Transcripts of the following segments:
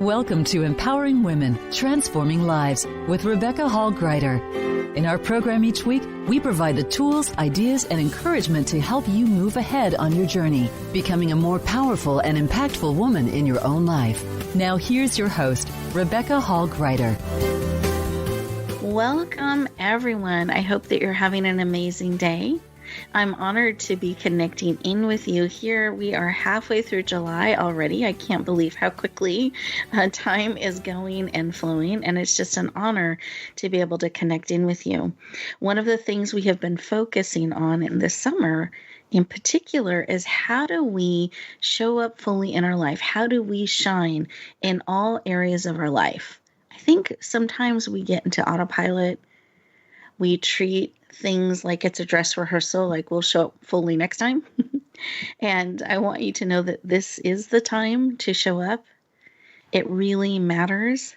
Welcome to Empowering Women, Transforming Lives with Rebecca Hall Gruyter. In our program each week, we provide the tools, ideas, and encouragement to help you move ahead on your journey, becoming a more powerful and impactful woman in your own life. Now here's your host, Rebecca Hall Gruyter. Welcome, everyone. I hope that you're having an amazing day. I'm honored to be connecting in with you here. We are halfway through July already. I can't believe how quickly time is going and flowing, and it's just an honor to be able to connect in with you. One of the things we have been focusing on in this summer in particular is how do we show up fully in our life? How do we shine in all areas of our life? I think sometimes we get into autopilot. We treat things like it's a dress rehearsal, like we'll show up fully next time. And I want you to know that this is the time to show up. It really matters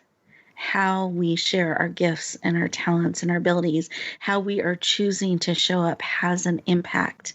how we share our gifts and our talents and our abilities. How we are choosing to show up has an impact.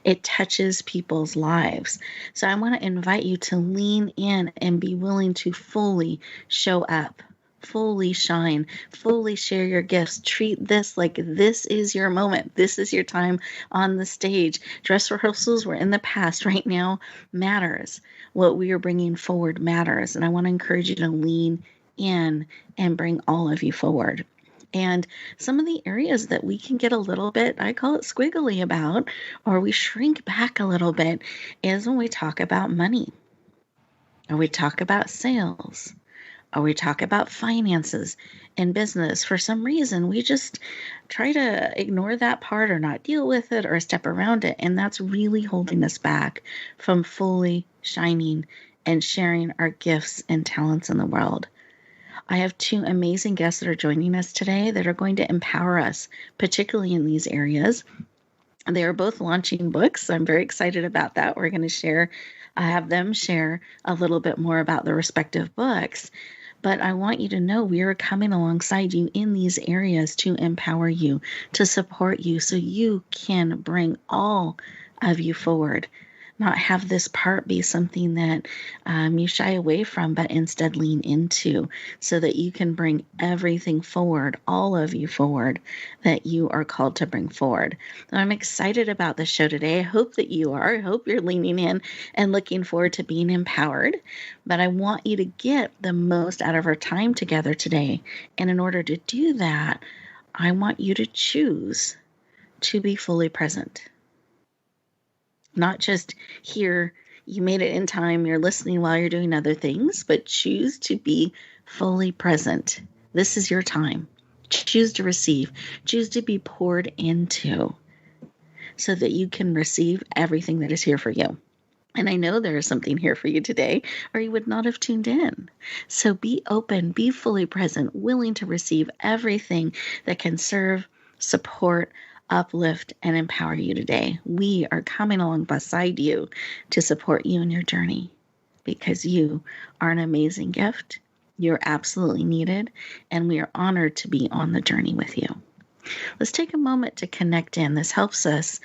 It touches people's lives. So I want to invite you to lean in and be willing to fully show up. Fully shine, fully share your gifts. Treat this like this is your moment. This is your time on the stage. Dress rehearsals were in the past. Right now matters. What we are bringing forward matters. And I want to encourage you to lean in and bring all of you forward. And some of the areas that we can get a little bit, I call it squiggly about, or we shrink back a little bit, is when we talk about money, or we talk about sales, or we talk about finances and business. For some reason, we just try to ignore that part or not deal with it or step around it. And that's really holding us back from fully shining and sharing our gifts and talents in the world. I have two amazing guests that are joining us today that are going to empower us, particularly in these areas. They are both launching books. I'm very excited about that. We're going to have them share a little bit more about the respective books. But I want you to know we are coming alongside you in these areas to empower you, to support you so you can bring all of you forward. Not have this part be something that you shy away from, but instead lean into so that you can bring everything forward, all of you forward, that you are called to bring forward. So I'm excited about the show today. I hope that you are. I hope you're leaning in and looking forward to being empowered. But I want you to get the most out of our time together today. And in order to do that, I want you to choose to be fully present. Not just here, you made it in time, you're listening while you're doing other things, but choose to be fully present. This is your time. Choose to receive. Choose to be poured into so that you can receive everything that is here for you. And I know there is something here for you today, or you would not have tuned in. So be open, be fully present, willing to receive everything that can serve, support, uplift, and empower you today. We are coming along beside you to support you in your journey because you are an amazing gift. You're absolutely needed, and we are honored to be on the journey with you. Let's take a moment to connect in. This helps us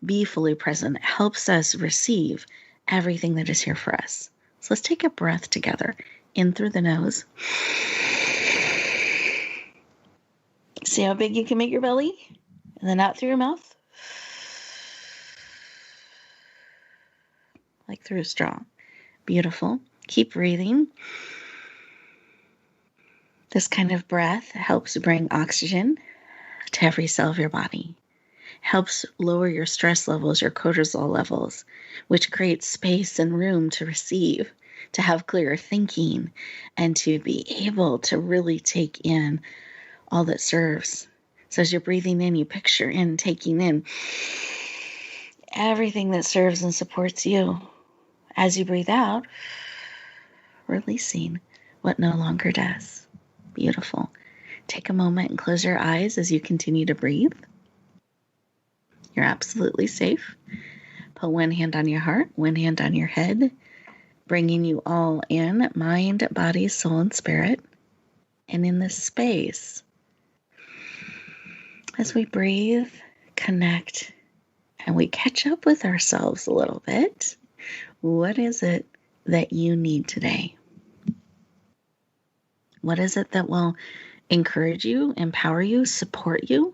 be fully present. It helps us receive everything that is here for us. So let's take a breath together. In through the nose. See how big you can make your belly? And then out through your mouth, like through a straw. Beautiful. Keep breathing. This kind of breath helps bring oxygen to every cell of your body. Helps lower your stress levels, your cortisol levels, which creates space and room to receive, to have clearer thinking, and to be able to really take in all that serves. So as you're breathing in, you picture in, taking in everything that serves and supports you. As you breathe out, releasing what no longer does. Beautiful. Take a moment and close your eyes as you continue to breathe. You're absolutely safe. Put one hand on your heart, one hand on your head, bringing you all in, mind, body, soul, and spirit. And in this space, as we breathe, connect, and we catch up with ourselves a little bit, what is it that you need today? What is it that will encourage you, empower you, support you,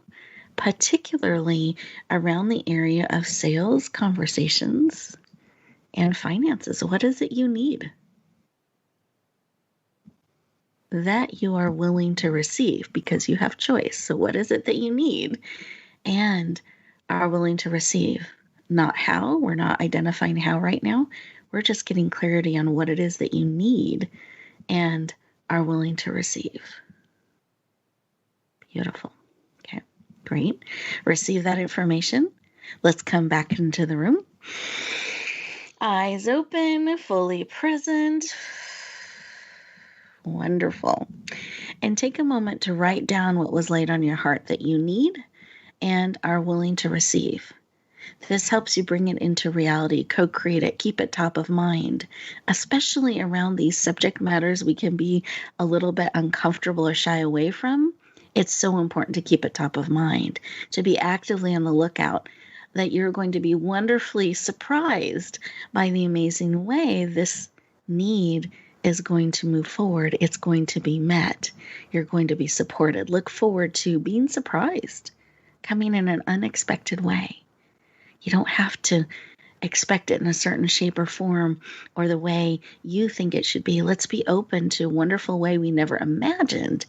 particularly around the area of sales, conversations, and finances? What is it you need that you are willing to receive because you have choice? So what is it that you need and are willing to receive? Not how. We're not identifying how right now. We're just getting clarity on what it is that you need and are willing to receive. Beautiful. Okay, great. Receive that information. Let's come back into the room. Eyes open, fully present. Wonderful. And take a moment to write down what was laid on your heart that you need and are willing to receive. This helps you bring it into reality, co-create it, keep it top of mind, especially around these subject matters we can be a little bit uncomfortable or shy away from. It's so important to keep it top of mind, to be actively on the lookout, that you're going to be wonderfully surprised by the amazing way this need is going to move forward. It's going to be met. You're going to be supported. Look forward to being surprised, coming in an unexpected way. You don't have to expect it in a certain shape or form or the way you think it should be. Let's be open to a wonderful way we never imagined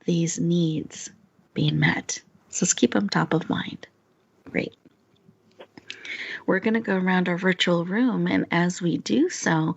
these needs being met. So let's keep them top of mind. Great. We're going to go around our virtual room, and as we do so,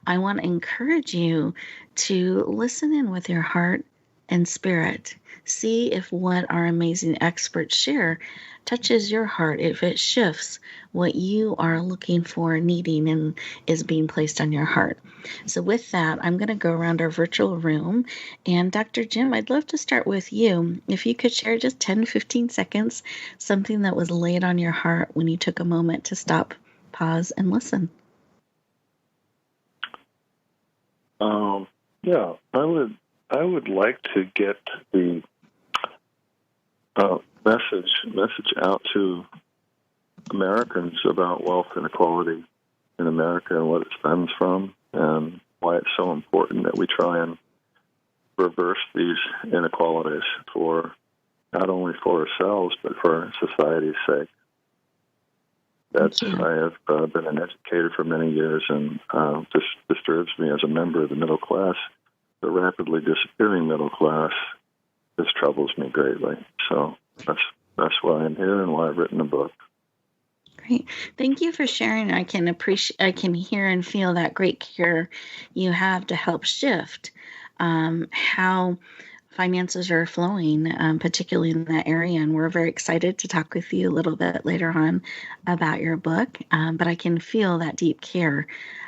I want to encourage you to listen in with your heart and spirit. See if what our amazing experts share touches your heart, if it shifts what you are looking for, needing, and is being placed on your heart. So with that, I'm going to go around our virtual room. And Dr. Jim, I'd love to start with you. If you could share just 10, 15 seconds, something that was laid on your heart when you took a moment to stop, pause, and listen. Yeah, I would like to get the message out to Americans about wealth inequality in America and what it stems from, and why it's so important that we try and reverse these inequalities for not only for ourselves but for society's sake. I have been an educator for many years, and this disturbs me as a member of the middle class. The rapidly disappearing middle class, this troubles me greatly. So that's why I'm here and why I've written a book. Great. Thank you for sharing. I can hear and feel that great care you have to help shift how finances are flowing, particularly in that area. And we're very excited to talk with you a little bit later on about your book. But I can feel that deep care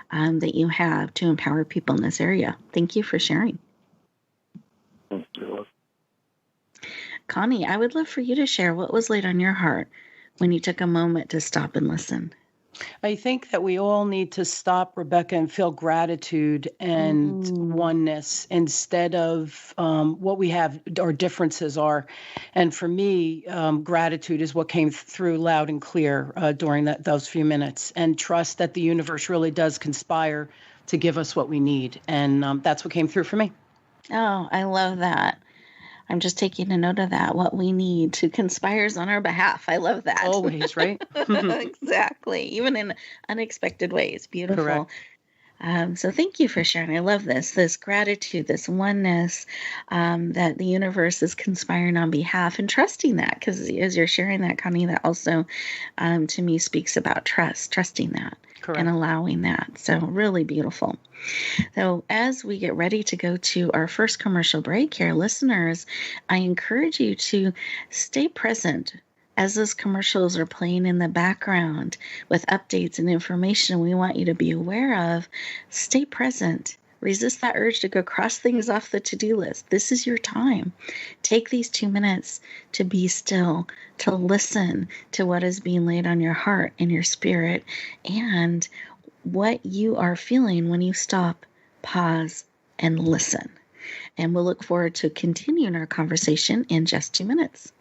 that you have to empower people in this area. Thank you for sharing. Thank you. Connie, I would love for you to share what was laid on your heart when you took a moment to stop and listen. I think that we all need to stop, Rebecca, and feel gratitude and oneness instead of what we have, our differences are. And for me, gratitude is what came through loud and clear during those few minutes, and trust that the universe really does conspire to give us what we need. And that's what came through for me. Oh, I love that. I'm just taking a note of that. What we need to conspires on our behalf. I love that. Always, right? Exactly. Even in unexpected ways. Beautiful. Correct. So thank you for sharing. I love this gratitude, this oneness, that the universe is conspiring on behalf, and trusting that, because as you're sharing that, Connie, that also to me speaks about trusting that. Correct. And allowing that. So really beautiful. So as we get ready to go to our first commercial break here, listeners, I encourage you to stay present as those commercials are playing in the background with updates and information we want you to be aware of. Stay present. Resist that urge to go cross things off the to-do list. This is your time. Take these 2 minutes to be still, to listen to what is being laid on your heart and your spirit, and what you are feeling when you stop, pause, and listen. And we'll look forward to continuing our conversation in just 2 minutes.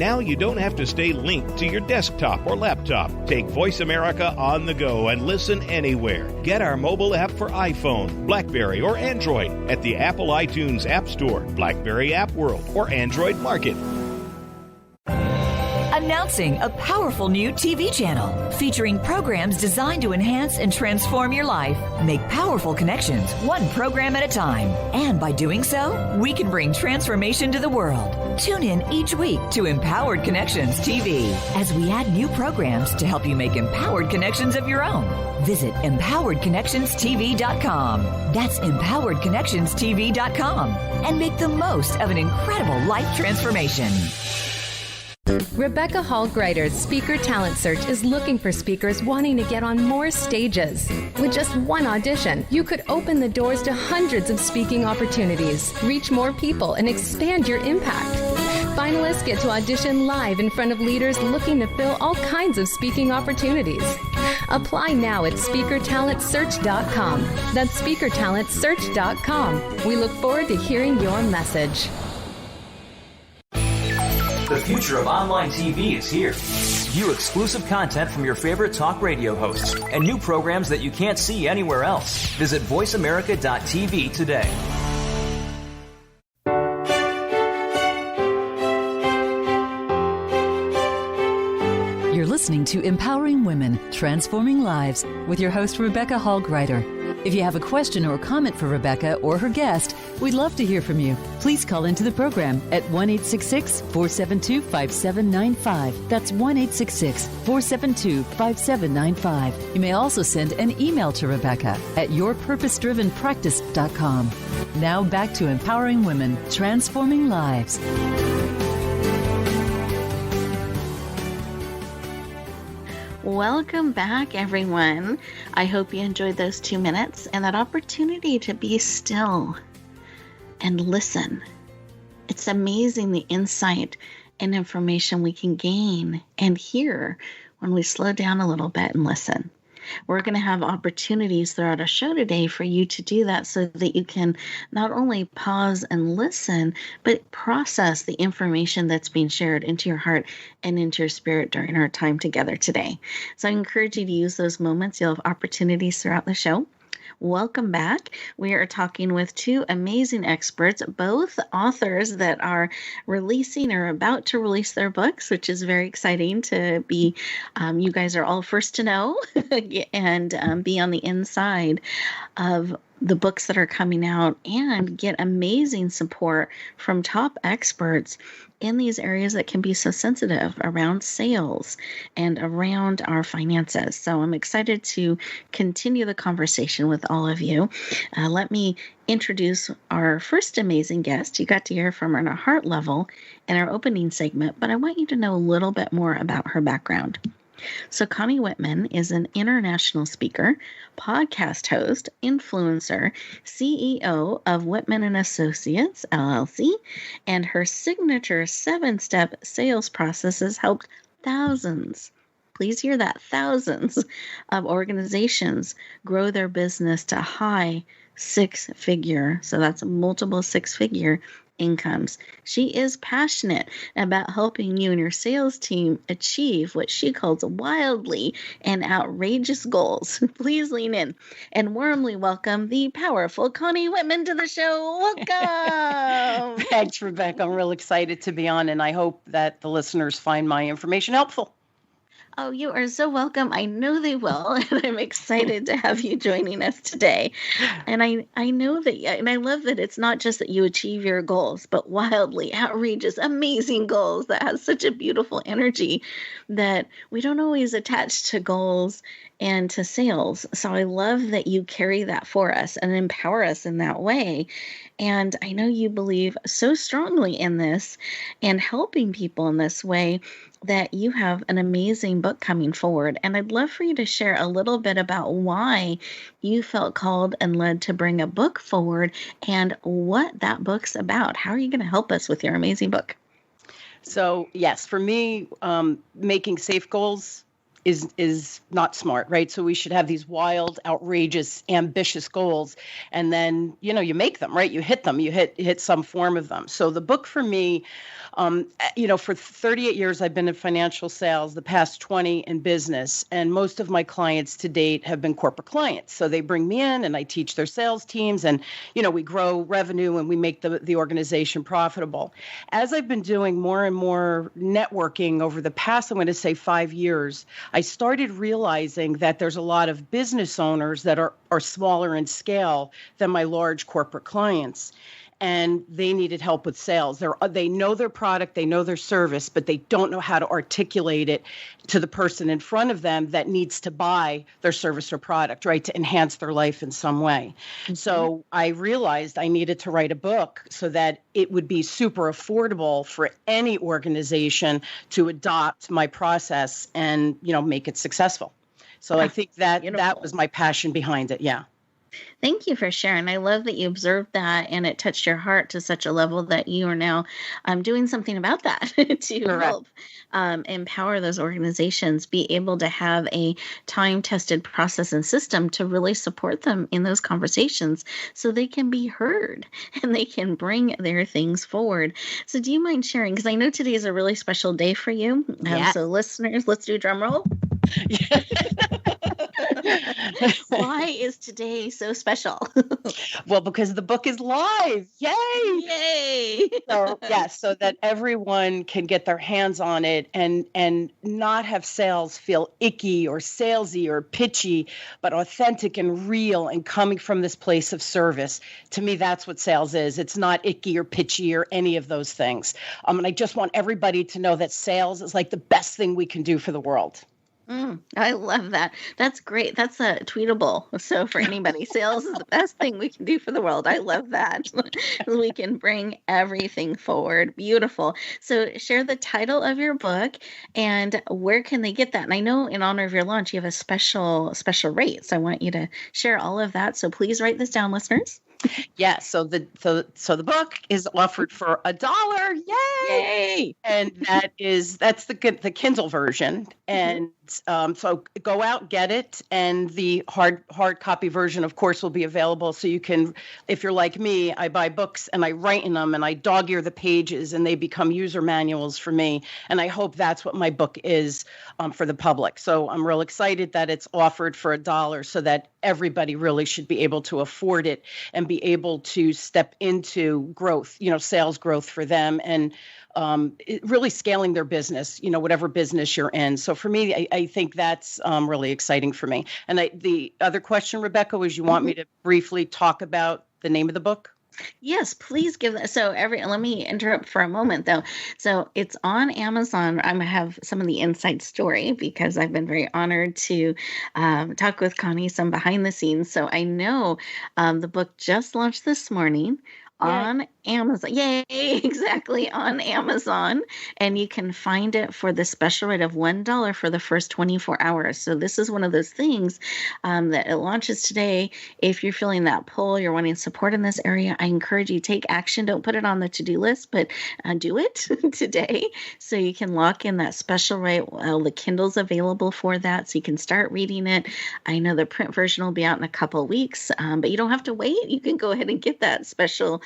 Now you don't have to stay linked to your desktop or laptop. Take Voice America on the go and listen anywhere. Get our mobile app for iPhone, BlackBerry, or Android at the Apple iTunes App Store, BlackBerry App World, or Android Market. Announcing a powerful new TV channel featuring programs designed to enhance and transform your life. Make powerful connections, one program at a time. And by doing so, we can bring transformation to the world. Tune in each week to Empowered Connections TV as we add new programs to help you make empowered connections of your own. Visit empoweredconnectionstv.com. That's empoweredconnectionstv.com. And make the most of an incredible life transformation. Rebecca Hall Greider's Speaker Talent Search is looking for speakers wanting to get on more stages. With just one audition, you could open the doors to hundreds of speaking opportunities, reach more people, and expand your impact. Finalists get to audition live in front of leaders looking to fill all kinds of speaking opportunities. Apply now at speakertalentsearch.com. That's speakertalentsearch.com. We look forward to hearing your message. The future of online TV is here. View exclusive content from your favorite talk radio hosts and new programs that you can't see anywhere else. Visit voiceamerica.tv today. You're listening to Empowering Women, Transforming Lives with your host, Rebecca Hall Greider. If you have a question or comment for Rebecca or her guest, we'd love to hear from you. Please call into the program at 1-866-472-5795. That's 1-866-472-5795. You may also send an email to Rebecca at yourpurposedrivenpractice.com. Now back to Empowering Women, Transforming Lives. Welcome back, everyone. I hope you enjoyed those 2 minutes and that opportunity to be still and listen. It's amazing the insight and information we can gain and hear when we slow down a little bit and listen. We're going to have opportunities throughout our show today for you to do that so that you can not only pause and listen, but process the information that's being shared into your heart and into your spirit during our time together today. So I encourage you to use those moments. You'll have opportunities throughout the show. Welcome back. We are talking with two amazing experts, both authors that are releasing or about to release their books, which is very exciting to be. You guys are all first to know and be on the inside of the books that are coming out and get amazing support from top experts in these areas that can be so sensitive around sales and around our finances. So I'm excited to continue the conversation with all of you. Let me introduce our first amazing guest. You got to hear from her on a heart level in our opening segment, but I want you to know a little bit more about her background. So Connie Whitman is an international speaker, podcast host, influencer, CEO of Whitman & Associates, LLC, and her signature 7-step sales process has helped thousands, please hear that, thousands of organizations grow their business to high 6-figure, so that's multiple 6-figure incomes. She is passionate about helping you and your sales team achieve what she calls wildly and outrageous goals. Please lean in and warmly welcome the powerful Connie Whitman to the show. Welcome. Thanks, Rebecca. I'm real excited to be on, and I hope that the listeners find my information helpful. Oh, you are so welcome. I know they will, and I'm excited to have you joining us today. And I know that, and I love that it's not just that you achieve your goals, but wildly outrageous, amazing goals that has such a beautiful energy that we don't always attach to goals and to sales. So I love that you carry that for us and empower us in that way. And I know you believe so strongly in this and helping people in this way that you have an amazing book coming forward. And I'd love for you to share a little bit about why you felt called and led to bring a book forward and what that book's about. How are you going to help us with your amazing book? So, yes, for me, making safe goals is not smart, right? So we should have these wild, outrageous, ambitious goals, and then you make them, right? You hit them, you hit some form of them. So the book for me, for 38 years I've been in financial sales, the past 20 in business, and most of my clients to date have been corporate clients. So they bring me in and I teach their sales teams, and we grow revenue and we make the organization profitable. As I've been doing more and more networking over the past, I'm going to say 5 years, I started realizing that there's a lot of business owners that are smaller in scale than my large corporate clients. And they needed help with sales. They know their product, they know their service, but they don't know how to articulate it to the person in front of them that needs to buy their service or product, right, to enhance their life in some way. Mm-hmm. So I realized I needed to write a book so that it would be super affordable for any organization to adopt my process and, make it successful. So I think that was my passion behind it. Yeah. Thank you for sharing. I love that you observed that and it touched your heart to such a level that you are now doing something about that to help empower those organizations, be able to have a time-tested process and system to really support them in those conversations so they can be heard and they can bring their things forward. So do you mind sharing? Because I know today is a really special day for you. So listeners, let's do a drum roll. Why is today so special? Well, because the book is live. Yay! So that everyone can get their hands on it and not have sales feel icky or salesy or pitchy, but authentic and real and coming from this place of service. To me, that's what sales is. It's not icky or pitchy or any of those things. And I just want everybody to know that sales is like the best thing we can do for the world. I love that. That's great. That's a tweetable. So for anybody, sales is the best thing we can do for the world. I love that. We can bring everything forward. Beautiful. So share the title of your book and where can they get that? And I know in honor of your launch, you have a special rate. So I want you to share all of that. So please write this down, listeners. Yeah, so the book is offered for $1. Yay! And that's the Kindle version. And so go out, get it, and the hard copy version, of course, will be available. So you can, if you're like me, I buy books and I write in them and I dog-ear the pages and they become user manuals for me. And I hope that's what my book is for the public. So I'm real excited that it's offered for $1 so that everybody really should be able to afford it and be able to step into growth, sales growth for them and really scaling their business, whatever business you're in. So for me, I think that's really exciting for me. And the other question, Rebecca, was you want me to briefly talk about the name of the book? Yes, please give that. So let me interrupt for a moment though. So it's on Amazon. I'm going to have some of the inside story because I've been very honored to talk with Connie some behind the scenes. So I know the book just launched this morning on Amazon. Yay, exactly, on Amazon. And you can find it for the special rate of $1 for the first 24 hours. So this is one of those things that it launches today. If you're feeling that pull, you're wanting support in this area, I encourage you to take action. Don't put it on the to-do list, but do it today so you can lock in that special rate. The Kindle's available for that, so you can start reading it. I know the print version will be out in a couple of weeks, but you don't have to wait. You can go ahead and get that special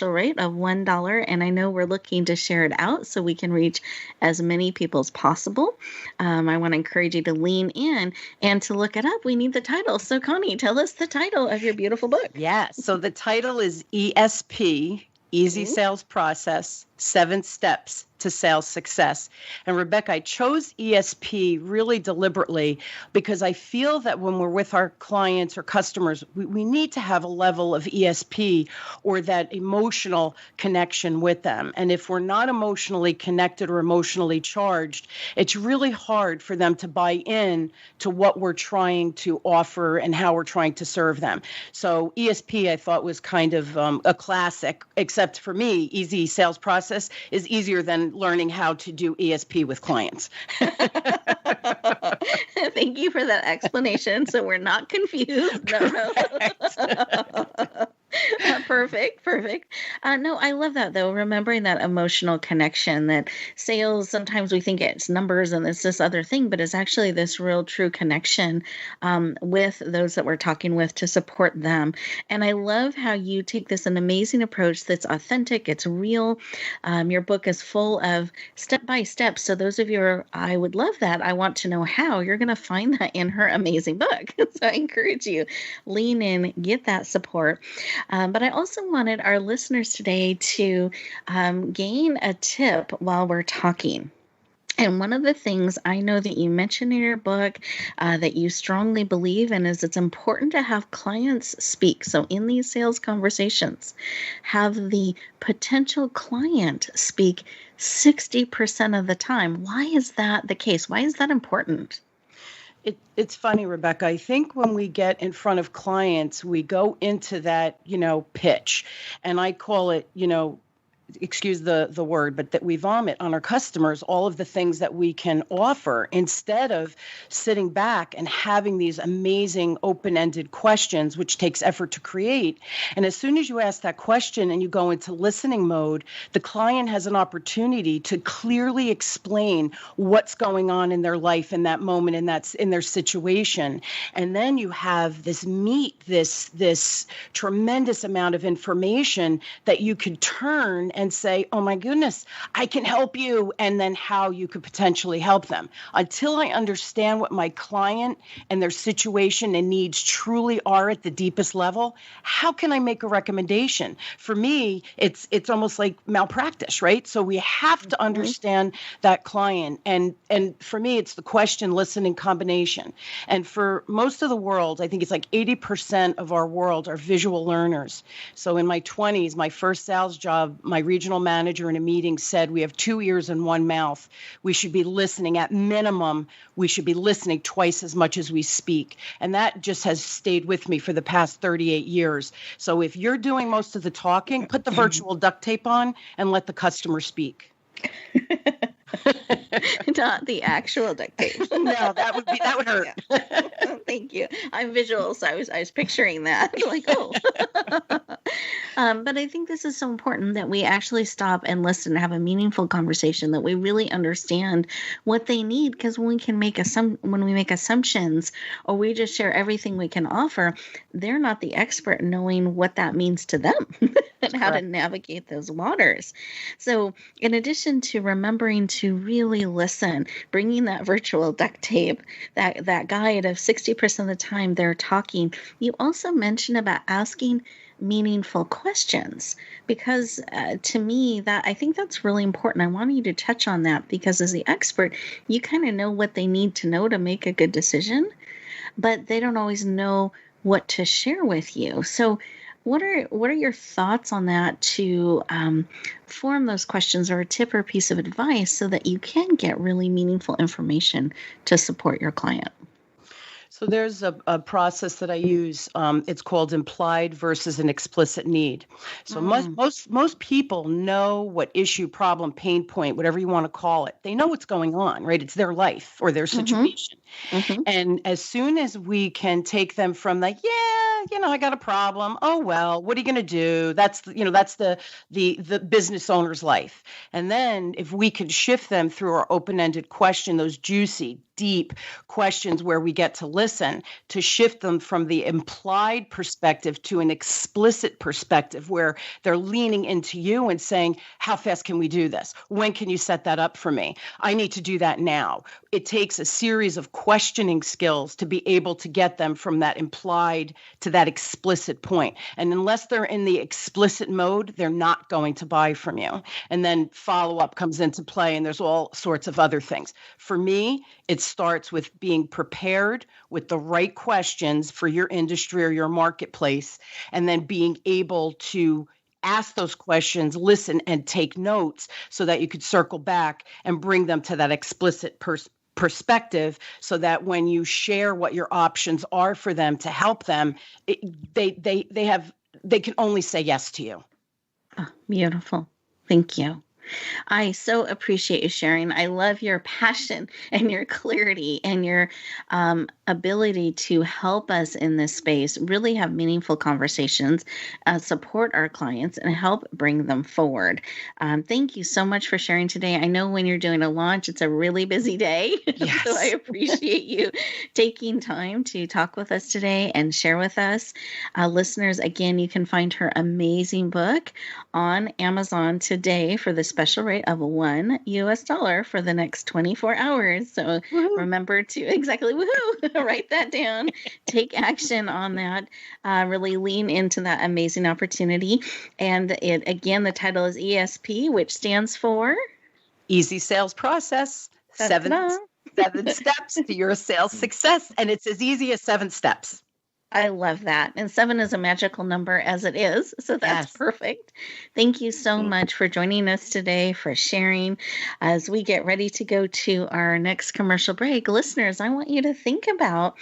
rate of $1. And I know we're looking to share it out so we can reach as many people as possible. I want to encourage you to lean in and to look it up. We need the title. So Connie, tell us the title of your beautiful book. Yeah. So the title is ESP, Easy Sales Process, 7 Steps to Sales Success. And Rebecca, I chose ESP really deliberately because I feel that when we're with our clients or customers, we need to have a level of ESP or that emotional connection with them. And if we're not emotionally connected or emotionally charged, it's really hard for them to buy in to what we're trying to offer and how we're trying to serve them. So ESP, I thought, was kind of a classic, except for me, Easy Sales Process is easier than learning how to do ESP with clients. Thank you for that explanation. So we're not confused. No. Perfect. No, I love that though. Remembering that emotional connection that sales, sometimes we think it's numbers and it's this other thing, but it's actually this real true connection with those that we're talking with to support them. And I love how you take this an amazing approach that's authentic, it's real. Your book is full of step by step. So those of you I would love that. I want to know how. You're going to find that in her amazing book. So I encourage you, lean in, get that support. But I also wanted our listeners today to gain a tip while we're talking. And one of the things I know that you mentioned in your book that you strongly believe in is it's important to have clients speak. So in these sales conversations, have the potential client speak 60% of the time. Why is that the case? Why is that important? It's funny, Rebecca. I think when we get in front of clients, we go into that, pitch. And I call it, excuse the word, but that we vomit on our customers all of the things that we can offer instead of sitting back and having these amazing open-ended questions, which takes effort to create. And as soon as you ask that question and you go into listening mode, the client has an opportunity to clearly explain what's going on in their life in that moment, and that's in their situation. And then you have this tremendous amount of information that you could turn and say, oh my goodness, I can help you, and then how you could potentially help them. Until I understand what my client and their situation and needs truly are at the deepest level, how can I make a recommendation? For me, it's almost like malpractice, right? So we have to understand that client. And for me, it's the question, listening combination. And for most of the world, I think it's like 80% of our world are visual learners. So in my 20s, my first sales job, my regional manager in a meeting said, we have 2 ears and 1 mouth. We should be listening. At minimum, we should be listening twice as much as we speak. And that just has stayed with me for the past 38 years. So if you're doing most of the talking, put the virtual duct tape on and let the customer speak. Not the actual duct tape. No, that would hurt. Yeah. Thank you. I'm visual, so I was picturing that. Like, oh. But I think this is so important that we actually stop and listen and have a meaningful conversation, that we really understand what they need. Because when we make assumptions, or we just share everything we can offer, they're not the expert knowing what that means to them and how to navigate those waters. So in addition to remembering to really listen, bringing that virtual duct tape, that guide of 60% of the time they're talking, you also mentioned about asking meaningful questions, because to me, that I think that's really important. I wanted you to touch on that, because as the expert, you kind of know what they need to know to make a good decision, but they don't always know what to share with you. So what are your thoughts on that, to form those questions, or a tip or a piece of advice so that you can get really meaningful information to support your client? So there's a process that I use. It's called implied versus an explicit need. So most people know what issue, problem, pain point, whatever you want to call it. They know what's going on, right? It's their life or their situation. And as soon as we can take them from like, I got a problem. Oh, well, what are you going to do? That's the business owner's life. And then if we could shift them through our open-ended question, those juicy, deep questions where we get to listen, to shift them from the implied perspective to an explicit perspective where they're leaning into you and saying, how fast can we do this? When can you set that up for me? I need to do that now. It takes a series of questioning skills to be able to get them from that implied to that explicit point. And unless they're in the explicit mode, they're not going to buy from you. And then follow-up comes into play, and there's all sorts of other things. For me, it starts with being prepared with the right questions for your industry or your marketplace, and then being able to ask those questions, listen, and take notes so that you could circle back and bring them to that explicit perspective, so that when you share what your options are for them to help them, they can only say yes to you. Oh, beautiful. Thank you. I so appreciate you sharing. I love your passion and your clarity and your ability to help us in this space really have meaningful conversations, support our clients, and help bring them forward. Thank you so much for sharing today. I know when you're doing a launch, it's a really busy day. Yes. So I appreciate you taking time to talk with us today and share with us. Listeners, again, you can find her amazing book on Amazon today for the special rate of $1 for the next 24 hours. So remember to write that down, take action on that, really lean into that amazing opportunity. And the title is ESP, which stands for Easy Sales Process, seven steps to your sales success. And it's as easy as 7 steps. I love that. And 7 is a magical number as it is. So that's perfect. Thank you so much for joining us today, for sharing. As we get ready to go to our next commercial break, listeners, I want you to think about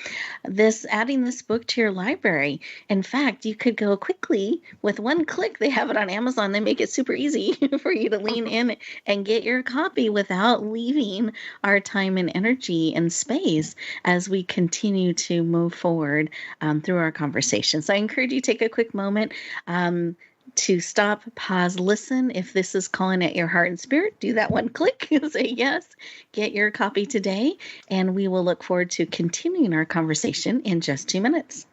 adding this book to your library. In fact, you could go quickly with one click. They have it on Amazon. They make it super easy for you to lean in and get your copy without leaving our time and energy and space as we continue to move forward through our conversation. So I encourage you to take a quick moment to stop, pause, listen. If this is calling at your heart and spirit, do that one click, say yes, get your copy today, and we will look forward to continuing our conversation in just 2 minutes.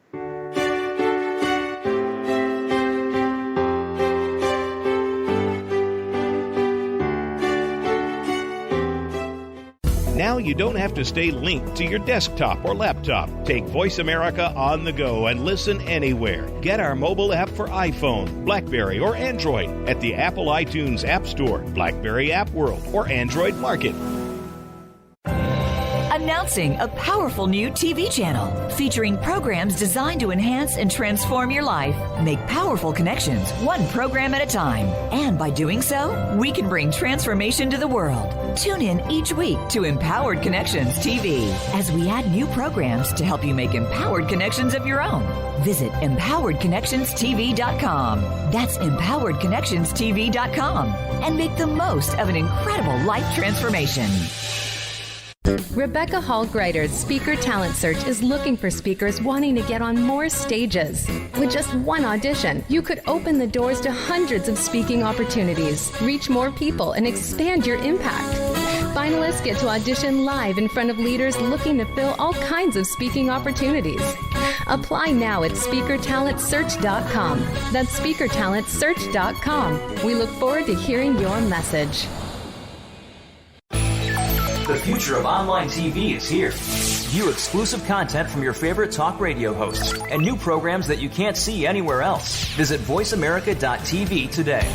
Now you don't have to stay linked to your desktop or laptop. Take Voice America on the go and listen anywhere. Get our mobile app for iPhone, BlackBerry, or Android at the Apple iTunes App Store, BlackBerry App World, or Android Market. Announcing a powerful new TV channel featuring programs designed to enhance and transform your life. Make powerful connections, one program at a time. And by doing so, we can bring transformation to the world. Tune in each week to Empowered Connections TV as we add new programs to help you make empowered connections of your own. Visit empoweredconnectionstv.com. That's empoweredconnectionstv.com. And make the most of an incredible life transformation. Rebecca Hall Greider's Speaker Talent Search is looking for speakers wanting to get on more stages. With just one audition, you could open the doors to hundreds of speaking opportunities, reach more people, and expand your impact. Finalists get to audition live in front of leaders looking to fill all kinds of speaking opportunities. Apply now at speakertalentsearch.com. That's speakertalentsearch.com. We look forward to hearing your message. The future of online TV is here. View exclusive content from your favorite talk radio hosts and new programs that you can't see anywhere else. Visit voiceamerica.tv today.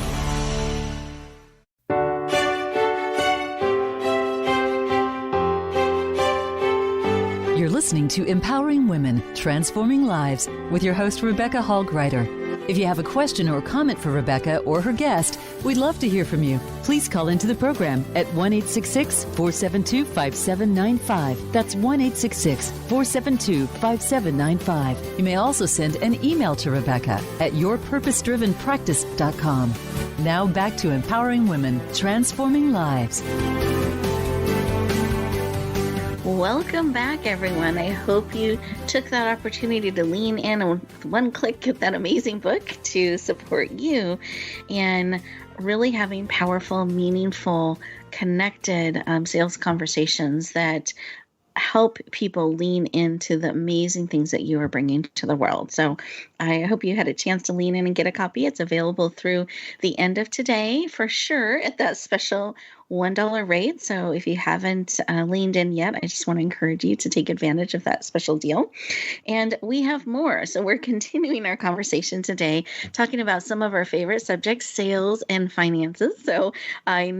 You're listening to Empowering Women, Transforming Lives with your host, Rebecca Hall Greider. If you have a question or comment for Rebecca or her guest, we'd love to hear from you. Please call into the program at 1-866-472-5795. That's 1-866-472-5795. You may also send an email to Rebecca at yourpurposedrivenpractice.com. Now back to Empowering Women, Transforming Lives. Welcome back, everyone. I hope you took that opportunity to lean in and with one click get that amazing book to support you in really having powerful, meaningful, connected sales conversations that help people lean into the amazing things that you are bringing to the world. So I hope you had a chance to lean in and get a copy. It's available through the end of today for sure at that special $1 rate. So if you haven't leaned in yet, I just want to encourage you to take advantage of that special deal. And we have more. So we're continuing our conversation today, talking about some of our favorite subjects, sales and finances. So I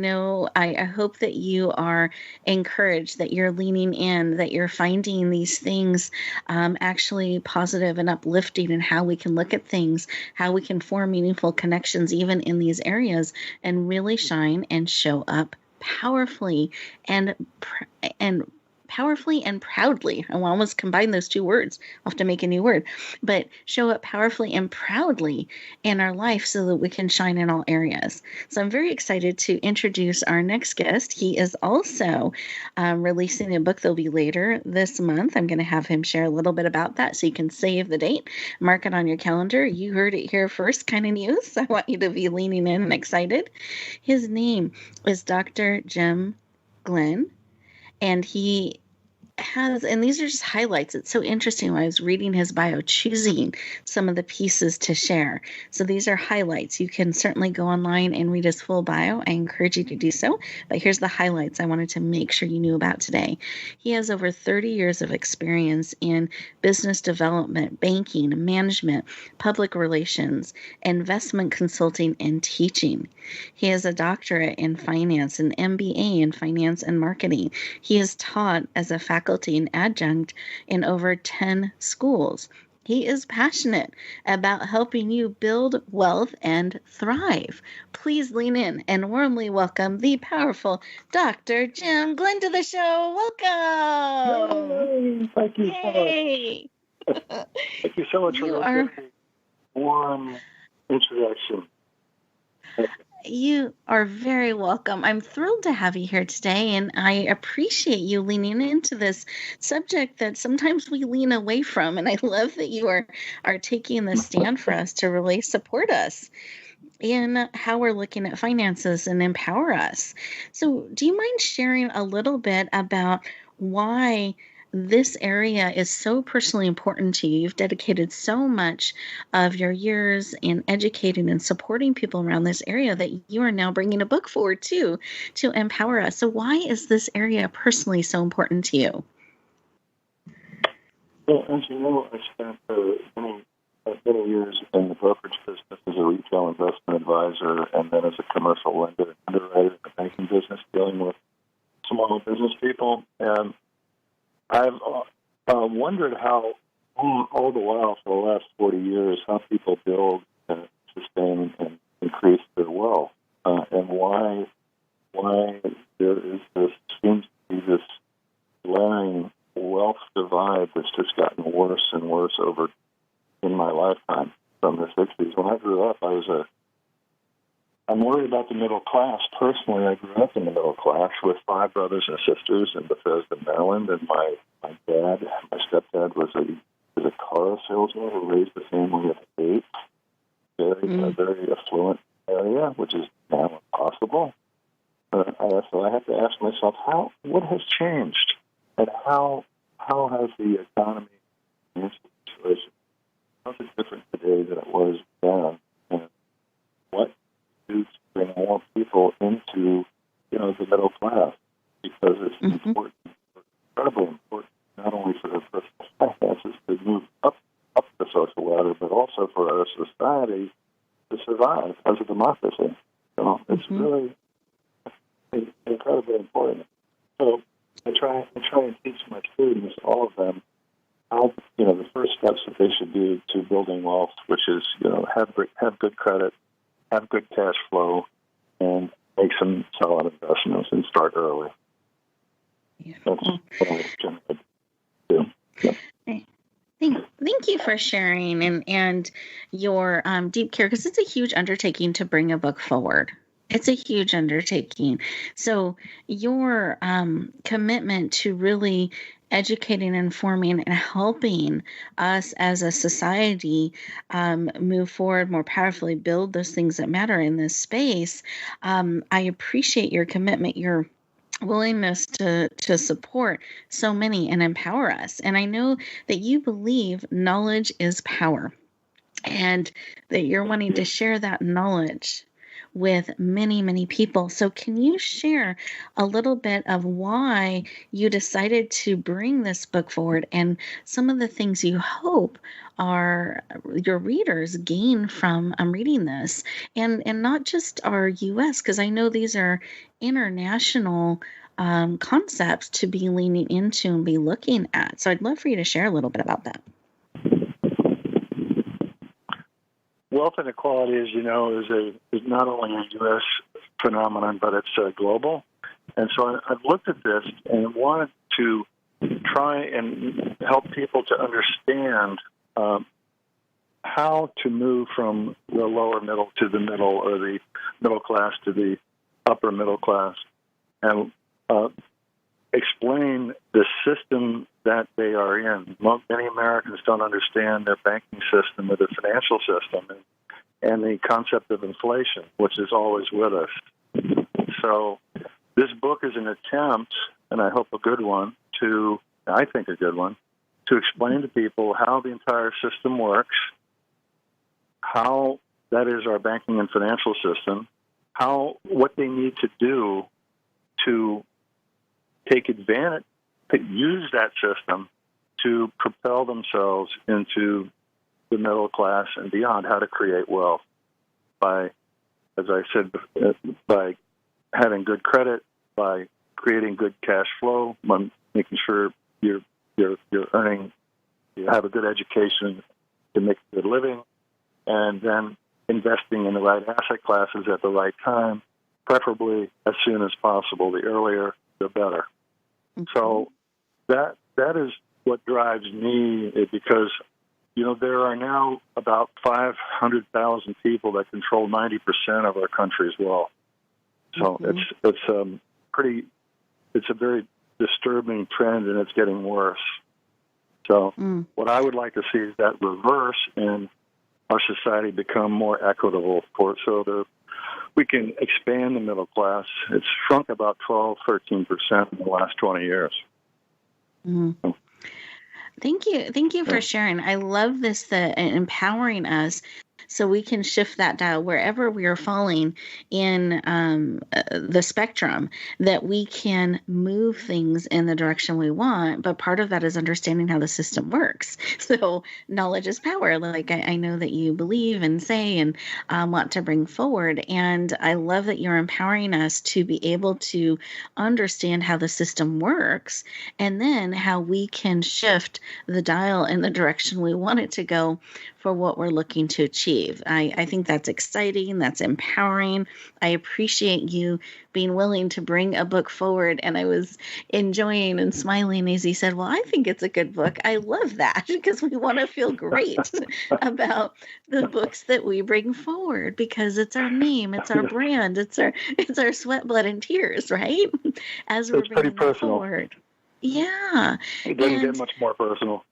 hope that you are encouraged, that you're leaning in, that you're finding these things actually positive and uplifting, and how we can look at things, how we can form meaningful connections even in these areas and really shine and show up powerfully and powerfully and proudly. I almost combine those two words. I'll have to make a new word. But show up powerfully and proudly in our life so that we can shine in all areas. So I'm very excited to introduce our next guest. He is also releasing a book that'll be later this month. I'm going to have him share a little bit about that so you can save the date. Mark it on your calendar. You heard it here first, kind of news. I want you to be leaning in and excited. His name is Dr. Jim Glenn, and he has, and these are just highlights. It's so interesting when I was reading his bio, choosing some of the pieces to share. So these are highlights. You can certainly go online and read his full bio. I encourage you to do so. But here's the highlights I wanted to make sure you knew about today. He has over 30 years of experience in business development, banking, management, public relations, investment consulting, and teaching. He has a doctorate in finance, an MBA in finance and marketing. He is taught as a faculty and adjunct in over 10 schools. He is passionate about helping you build wealth and thrive. Please lean in and warmly welcome the powerful Dr. Jim Glenn to the show. Welcome. Yay. Thank you Yay. so much. Thank you so much for that very warm introduction. You are very welcome. I'm thrilled to have you here today, and I appreciate you leaning into this subject that sometimes we lean away from, and I love that you are taking the stand for us to really support us in how we're looking at finances and empower us. So do you mind sharing a little bit about why this area is so personally important to you? You've dedicated so much of your years in educating and supporting people around this area that you are now bringing a book forward to empower us. So why is this area personally so important to you? Well, as you know, I spent many years in the brokerage business as a retail investment advisor, and then as a commercial lender and underwriter in the banking business, dealing with small business people. And I've wondered how, all the while for the last 40 years, how people build and sustain and increase their wealth, and why there is seems to be this glaring wealth divide that's just gotten worse and worse over in my lifetime from the 60s. When I grew up, I'm worried about the middle class. Personally, I grew up in the middle class with 5 brothers and sisters in Bethesda, Maryland, and my stepdad was a car salesman who raised a family of 8. A very affluent area, which is now impossible. So I have to ask myself, what has changed, and how has the economy and situation, how is it different today than it was then, and what to bring more people into, the middle class, because it's important, incredibly important, not only for their personal finances to move up the social ladder, but also for our society to survive as a democracy. So it's really incredibly important. So I try and teach my students, all of them, how, the first steps that they should do to building wealth, which is, have good credit, have good cash flow, and make some solid investments and start early. Yeah. That's what I generally do. Yeah. Thank you for sharing and your deep care, because it's a huge undertaking to bring a book forward. It's a huge undertaking. So your commitment to really educating, informing, and helping us as a society move forward more powerfully, build those things that matter in this space. I appreciate your commitment, your willingness to support so many and empower us. And I know that you believe knowledge is power, and that you're wanting to share that knowledge with many, many people. So can you share a little bit of why you decided to bring this book forward and some of the things you hope our your readers gain from reading this, and not just our U.S., because I know these are international concepts to be leaning into and be looking at. So I'd love for you to share a little bit about that. Wealth inequality, as you know, is not only a U.S. phenomenon, but it's global. And so I've looked at this and wanted to try and help people to understand how to move from the lower middle to the middle, or the middle class to the upper middle class, and explain the system that they are in. Many Americans don't understand their banking system or their financial system, and the concept of inflation, which is always with us. So this book is an attempt, and I hope a good one, to explain to people how the entire system works, how that is our banking and financial system, what they need to do to take advantage, to use that system to propel themselves into the middle class and beyond, how to create wealth by, as I said, by having good credit, by creating good cash flow, by making sure you're earning, you have a good education to make a good living, and then investing in the right asset classes at the right time, preferably as soon as possible. The earlier, the better. Mm-hmm. So that is what drives me, because there are now about 500,000 people that control 90% of our country's wealth. So mm-hmm. It's a very disturbing trend, and it's getting worse. So what I would like to see is that reverse, and our society become more equitable we can expand the middle class. It's shrunk about 12-13% in the last 20 years. Mm-hmm. Thank you for sharing. I love this, empowering us so we can shift that dial wherever we are falling in the spectrum, that we can move things in the direction we want. But part of that is understanding how the system works. So knowledge is power, like I know that you believe and say and want to bring forward. And I love that you're empowering us to be able to understand how the system works, and then how we can shift the dial in the direction we want it to go for what we're looking to achieve. I think that's exciting. That's empowering. I appreciate you being willing to bring a book forward. And I was enjoying and smiling as he said, well, I think it's a good book. I love that, because we want to feel great about the books that we bring forward, because it's our name, it's our brand, it's our sweat, blood, and tears, right? As we're bringing it forward. Yeah. It doesn't get much more personal.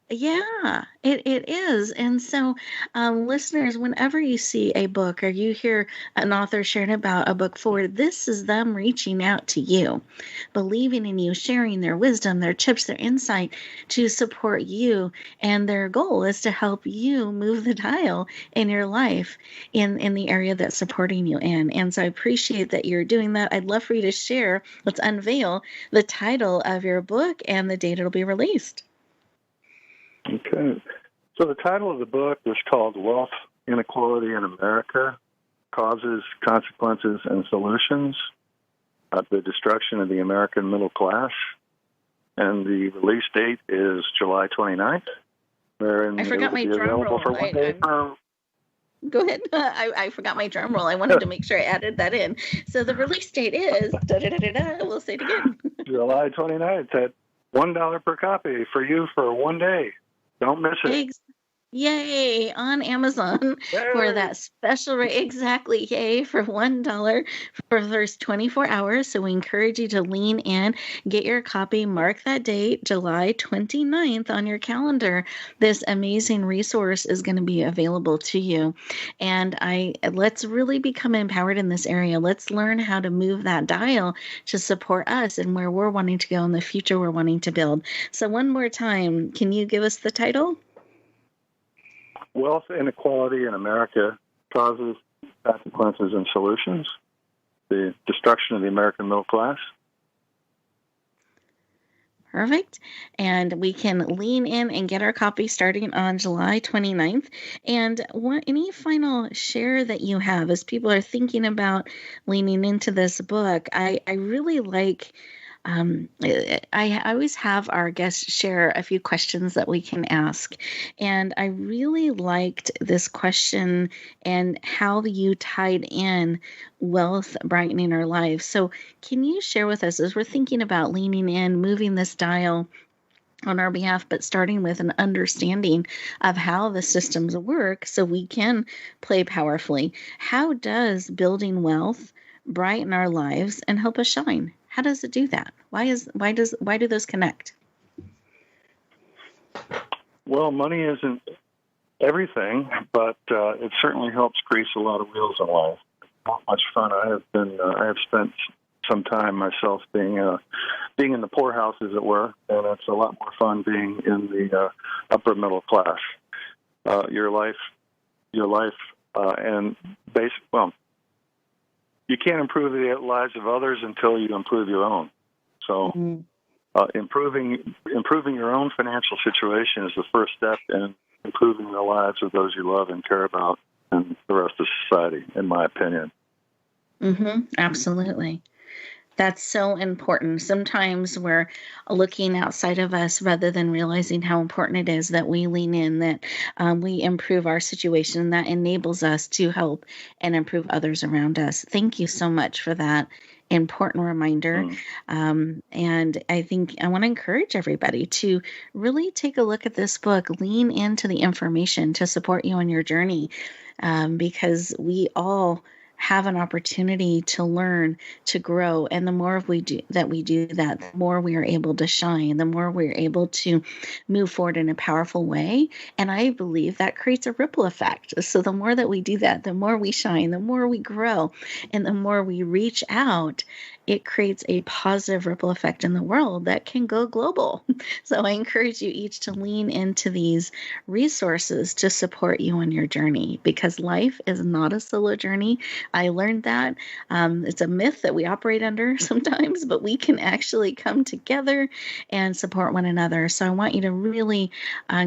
Yeah, it is. And so, listeners, whenever you see a book or you hear an author sharing about a book forward, this is them reaching out to you, believing in you, sharing their wisdom, their tips, their insight to support you. And their goal is to help you move the dial in your life in the area that's supporting you in. And so I appreciate that you're doing that. I'd love for you to share, let's unveil the title of your book and the date it'll be released. Okay. So the title of the book is called Wealth Inequality in America, Causes, Consequences, and Solutions, The Destruction of the American Middle Class. And the release date is July 29th. I forgot my drum roll. Go ahead. I forgot my drum roll. I wanted to make sure I added that in. So the release date is, we'll say it again. July 29th at $1 per copy for you for one day. Don't miss it. Yay, on Amazon for that special rate. Exactly. Yay, for $1 for the first 24 hours. So we encourage you to lean in, get your copy, mark that date, July 29th on your calendar. This amazing resource is going to be available to you. And let's really become empowered in this area. Let's learn how to move that dial to support us and where we're wanting to go in the future we're wanting to build. So one more time, can you give us the title? Wealth Inequality in America, Causes, Consequences, and Solutions, The Destruction of the American Middle Class. Perfect. And we can lean in and get our copy starting on July 29th. And any final share that you have as people are thinking about leaning into this book? I really like I always have our guests share a few questions that we can ask. And I really liked this question and how you tied in wealth brightening our lives. So can you share with us, as we're thinking about leaning in, moving this dial on our behalf, but starting with an understanding of how the systems work so we can play powerfully, how does building wealth brighten our lives and help us shine? How does it do that? Why do those connect? Well, money isn't everything, but it certainly helps grease a lot of wheels in life. Not much fun. I have spent some time myself being in the poorhouse, as it were, and it's a lot more fun being in the upper middle class. Your life, and you can't improve the lives of others until you improve your own. So, improving your own financial situation is the first step in improving the lives of those you love and care about, and the rest of society, in my opinion. Absolutely. That's so important. Sometimes we're looking outside of us rather than realizing how important it is that we lean in, that we improve our situation, and that enables us to help and improve others around us. Thank you so much for that important reminder. And I think I want to encourage everybody to really take a look at this book, lean into the information to support you on your journey, because we all have an opportunity to learn, to grow. And the more we do that, the more we are able to shine, the more we're able to move forward in a powerful way. And I believe that creates a ripple effect. So the more that we do that, the more we shine, the more we grow, and the more we reach out, it creates a positive ripple effect in the world that can go global. So I encourage you each to lean into these resources to support you on your journey, because life is not a solo journey. I learned that. It's a myth that we operate under sometimes, but we can actually come together and support one another. So I want you to really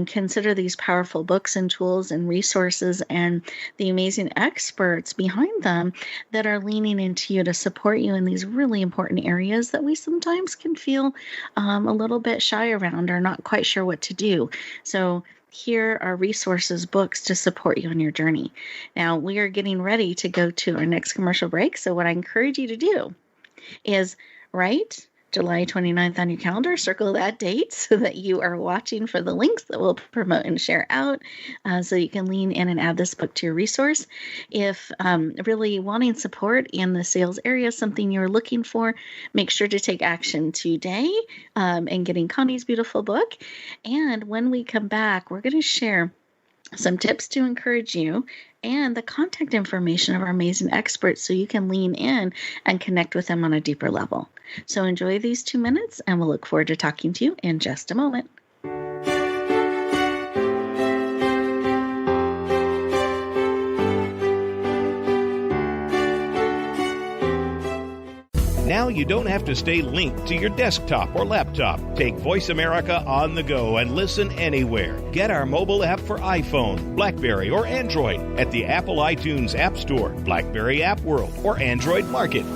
consider these powerful books and tools and resources and the amazing experts behind them that are leaning into you to support you in these really important areas that we sometimes can feel a little bit shy around or not quite sure what to do. So here are resources, books to support you on your journey. Now, we are getting ready to go to our next commercial break. So what I encourage you to do is write July 29th on your calendar, circle that date so that you are watching for the links that we'll promote and share out, so you can lean in and add this book to your resource. If really wanting support in the sales area is something you're looking for, make sure to take action today in getting Connie's beautiful book. And when we come back, we're going to share some tips to encourage you and the contact information of our amazing experts so you can lean in and connect with them on a deeper level. So enjoy these 2 minutes, and we'll look forward to talking to you in just a moment. Now you don't have to stay linked to your desktop or laptop. Take Voice America on the go and listen anywhere. Get our mobile app for iPhone, BlackBerry, or Android at the Apple iTunes App Store, BlackBerry App World, or Android Market.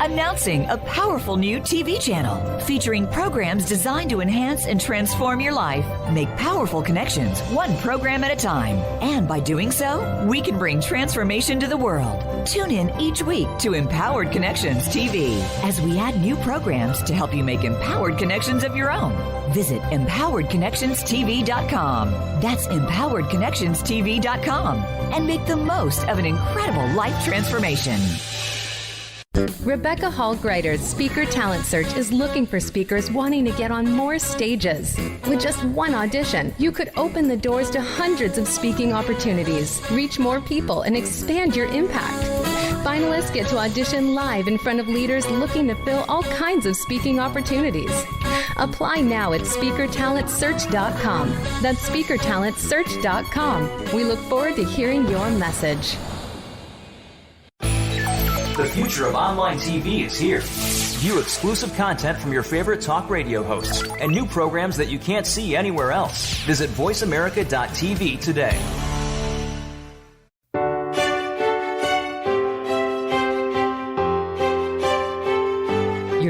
Announcing a powerful new TV channel featuring programs designed to enhance and transform your life. Make powerful connections, one program at a time. And by doing so, we can bring transformation to the world. Tune in each week to Empowered Connections TV as we add new programs to help you make empowered connections of your own. Visit empoweredconnectionstv.com. That's empoweredconnectionstv.com. And make the most of an incredible life transformation. Rebecca Hall Greider's Speaker Talent Search is looking for speakers wanting to get on more stages. With just one audition, you could open the doors to hundreds of speaking opportunities, reach more people, and expand your impact. Finalists get to audition live in front of leaders looking to fill all kinds of speaking opportunities. Apply now at SpeakerTalentSearch.com. That's SpeakerTalentSearch.com. We look forward to hearing your message. The future of online TV is here. View exclusive content from your favorite talk radio hosts and new programs that you can't see anywhere else. Visit voiceamerica.tv today.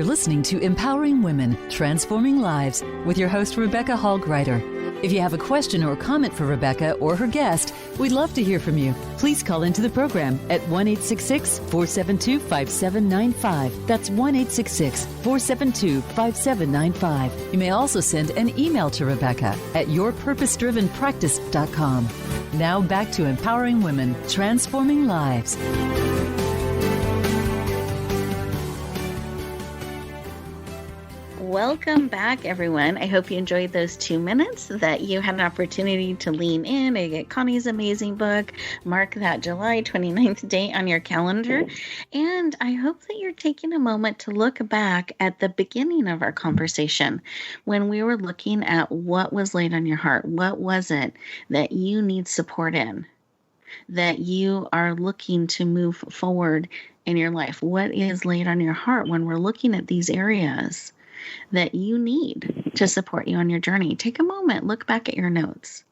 listening to Empowering Women, Transforming Lives with your host, Rebecca Hall-Gruyter. If you have a question or comment for Rebecca or her guest, we'd love to hear from you. Please call into the program at 1-866-472-5795. That's 1-866-472-5795. You may also send an email to Rebecca at yourpurposedrivenpractice.com. Now back to Empowering Women, Transforming Lives. Welcome back, everyone. I hope you enjoyed those 2 minutes, that you had an opportunity to lean in and get Connie's amazing book, mark that July 29th date on your calendar. And I hope that you're taking a moment to look back at the beginning of our conversation when we were looking at what was laid on your heart. What was it that you need support in, that you are looking to move forward in your life? What is laid on your heart when we're looking at these areas that you need to support you on your journey? Take a moment, look back at your notes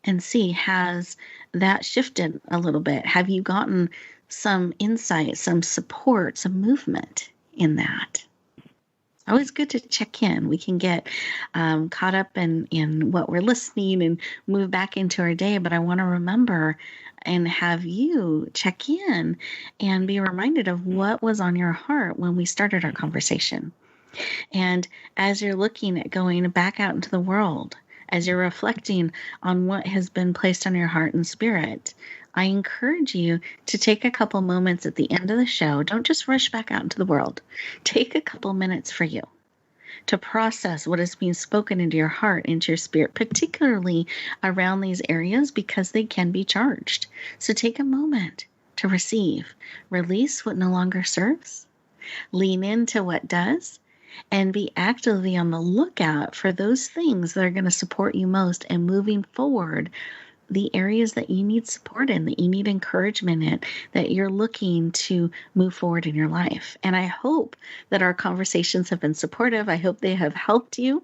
and see, has that shifted a little bit? Have you gotten some insight, some support, some movement in that? Always good to check in. We can get caught up in what we're listening and move back into our day, but I want to remember and have you check in and be reminded of what was on your heart when we started our conversation. And as you're looking at going back out into the world, as you're reflecting on what has been placed on your heart and spirit, I encourage you to take a couple moments at the end of the show. Don't just rush back out into the world. Take a couple minutes for you to process what is being spoken into your heart, into your spirit, particularly around these areas, because they can be charged. So take a moment to receive, release what no longer serves, lean into what does, and be actively on the lookout for those things that are going to support you most and moving forward the areas that you need support in, that you need encouragement in, that you're looking to move forward in your life. And I hope that our conversations have been supportive. I hope they have helped you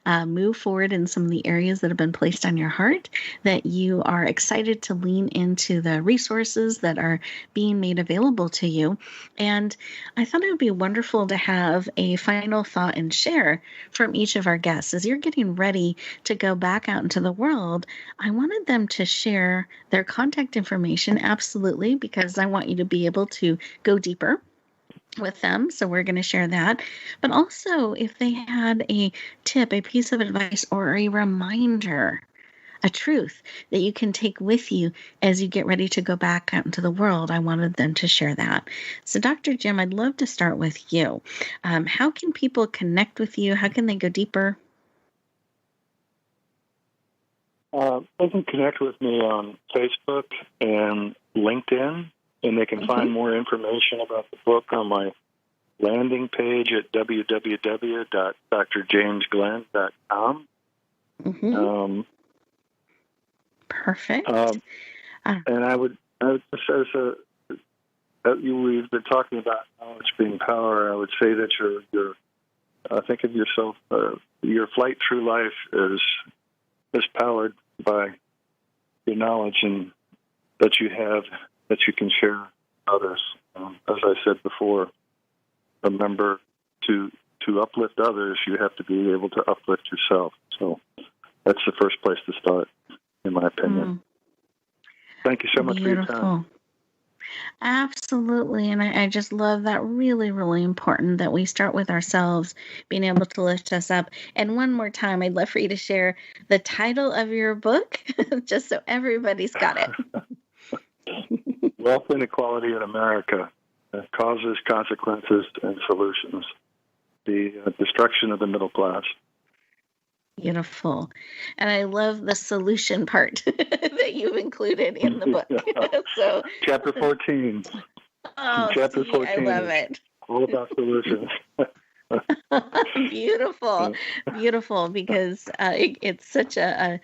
move forward in some of the areas that have been placed on your heart, that you are excited to lean into the resources that are being made available to you. And I thought it would be wonderful to have a final thought and share from each of our guests. As you're getting ready to go back out into the world, I wanted them to share their contact information, absolutely, because I want you to be able to go deeper with them. So we're going to share that. But also, if they had a tip, a piece of advice, or a reminder, a truth that you can take with you as you get ready to go back out into the world, I wanted them to share that. So Dr. Jim, I'd love to start with you. How can people connect with you? How can they go deeper? They can connect with me on Facebook and LinkedIn, and they can find more information about the book on my landing page at www.drjamesglenn.com. Perfect. And I would just we've been talking about knowledge being power. I would say that think of yourself, your flight through life is powered by your knowledge and that you have, that you can share with others. As I said before, remember to uplift others, you have to be able to uplift yourself. So that's the first place to start, in my opinion. Thank you so much for your time. Absolutely. And I just love that. Really, really important that we start with ourselves, being able to lift us up. And one more time, I'd love for you to share the title of your book, just so everybody's got it. Wealth Inequality in America, Causes, Consequences, and Solutions. The destruction of the middle class. Beautiful. And I love the solution part that you've included in the book. So, Chapter 14. Chapter 14. I love it. All about solutions. Beautiful. Beautiful, because it's such a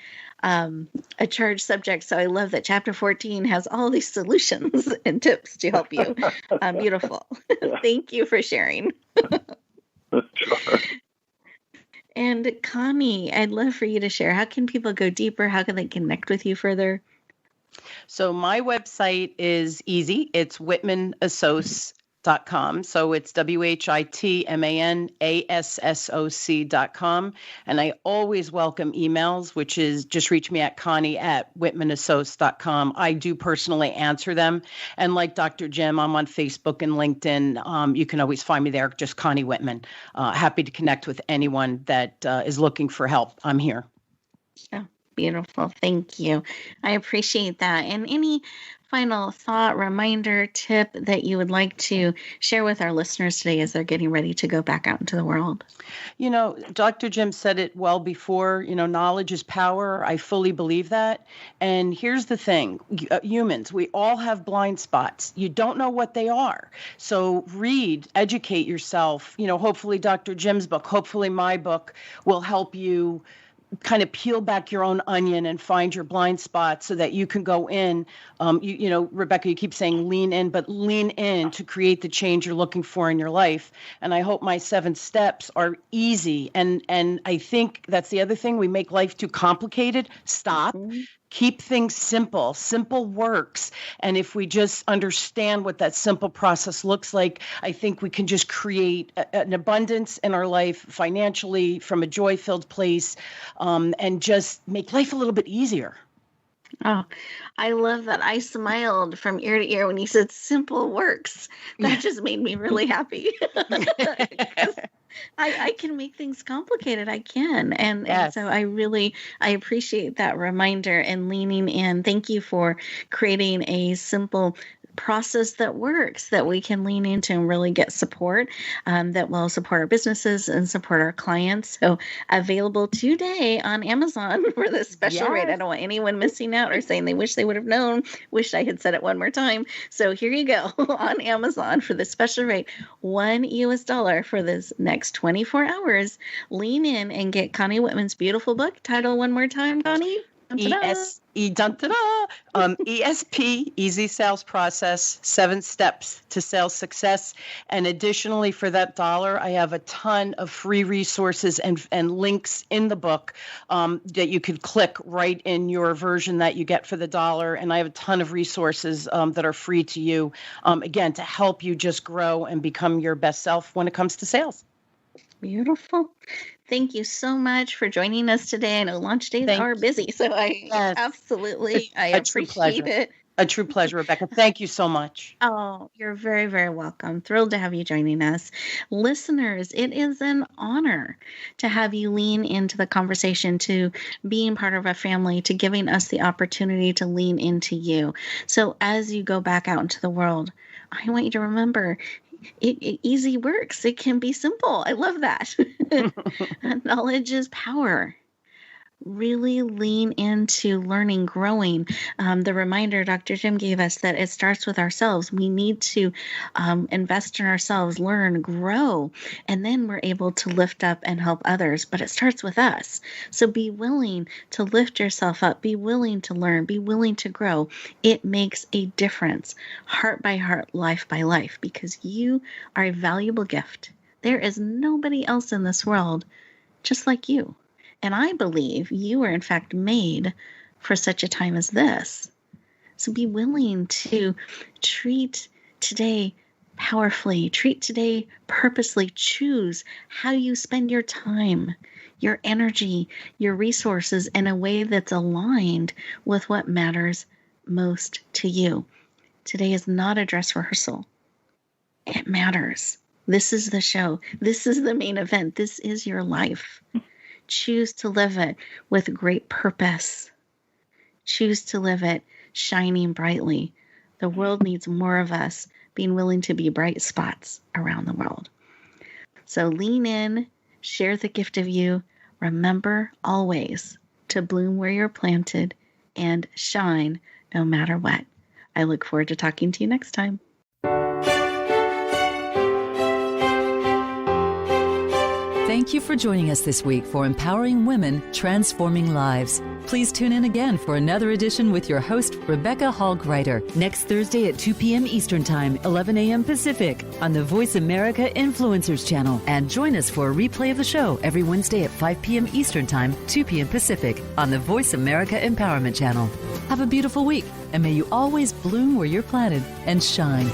charged subject. So I love that Chapter 14 has all these solutions and tips to help you. Beautiful. Thank you for sharing. Sure. And Connie, I'd love for you to share. How can people go deeper? How can they connect with you further? So my website is easy. It's whitmanassoc.com. whitmanassociates.com. So it's WHITMANASSOC.com. And I always welcome emails, which is just reach me at Connie@whitmanassociates.com. I do personally answer them. And like Dr. Jim, I'm on Facebook and LinkedIn. You can always find me there, just Connie Whitman. Happy to connect with anyone that is looking for help. I'm here. Oh, beautiful. Thank you. I appreciate that. And any final thought, reminder, tip that you would like to share with our listeners today as they're getting ready to go back out into the world? You know, Dr. Jim said it well before, knowledge is power. I fully believe that. And here's the thing, humans, we all have blind spots. You don't know what they are. So read, educate yourself. Hopefully Dr. Jim's book, hopefully my book will help you kind of peel back your own onion and find your blind spots so that you can go in. Rebecca, you keep saying lean in, but lean in to create the change you're looking for in your life. And I hope my 7 steps are easy. And I think that's the other thing. We make life too complicated. Stop. Mm-hmm. Keep things simple. Simple works. And if we just understand what that simple process looks like, I think we can just create an abundance in our life financially from a joy-filled place, and just make life a little bit easier. Oh, I love that. I smiled from ear to ear when you said simple works. That just made me really happy. I can make things complicated. I can. And so I appreciate that reminder and leaning in. Thank you for creating a simple process that works, that we can lean into and really get support, that will support our businesses and support our clients. So available today on Amazon for the special rate. I don't want anyone missing out or saying they wish they would have known, wish I had said it one more time. So here you go on Amazon for the special rate, $1 for this next 24 hours. Lean in and get Connie Whitman's beautiful book. Title one more time, Connie. ESP, Easy Sales Process, 7 Steps to Sales Success. And additionally, for that $1, I have a ton of free resources and links in the book that you could click right in your version that you get for the $1. And I have a ton of resources that are free to you, again, to help you just grow and become your best self when it comes to sales. Beautiful. Thank you so much for joining us today. I know launch days are busy, so I appreciate it. A true pleasure, Rebecca. Thank you so much. Oh, you're very, very welcome. Thrilled to have you joining us. Listeners, it is an honor to have you lean into the conversation, to being part of a family, to giving us the opportunity to lean into you. So as you go back out into the world, I want you to remember, it easy works. It can be simple. I love that. Knowledge is power. Really lean into learning, growing. The reminder Dr. Jim gave us that it starts with ourselves. We need to invest in ourselves, learn, grow, and then we're able to lift up and help others. But it starts with us. So be willing to lift yourself up. Be willing to learn. Be willing to grow. It makes a difference, heart by heart, life by life, because you are a valuable gift. There is nobody else in this world just like you. And I believe you are, in fact, made for such a time as this. So be willing to treat today powerfully, treat today purposely, choose how you spend your time, your energy, your resources in a way that's aligned with what matters most to you. Today is not a dress rehearsal. It matters. This is the show. This is the main event. This is your life. Choose to live it with great purpose. Choose to live it shining brightly. The world needs more of us being willing to be bright spots around the world. So lean in, share the gift of you. Remember always to bloom where you're planted and shine no matter what. I look forward to talking to you next time. Thank you for joining us this week for Empowering Women, Transforming Lives. Please tune in again for another edition with your host, Rebecca Hall-Gruyter, next Thursday at 2 p.m. Eastern Time, 11 a.m. Pacific, on the Voice America Influencers Channel. And join us for a replay of the show every Wednesday at 5 p.m. Eastern Time, 2 p.m. Pacific, on the Voice America Empowerment Channel. Have a beautiful week, and may you always bloom where you're planted and shine.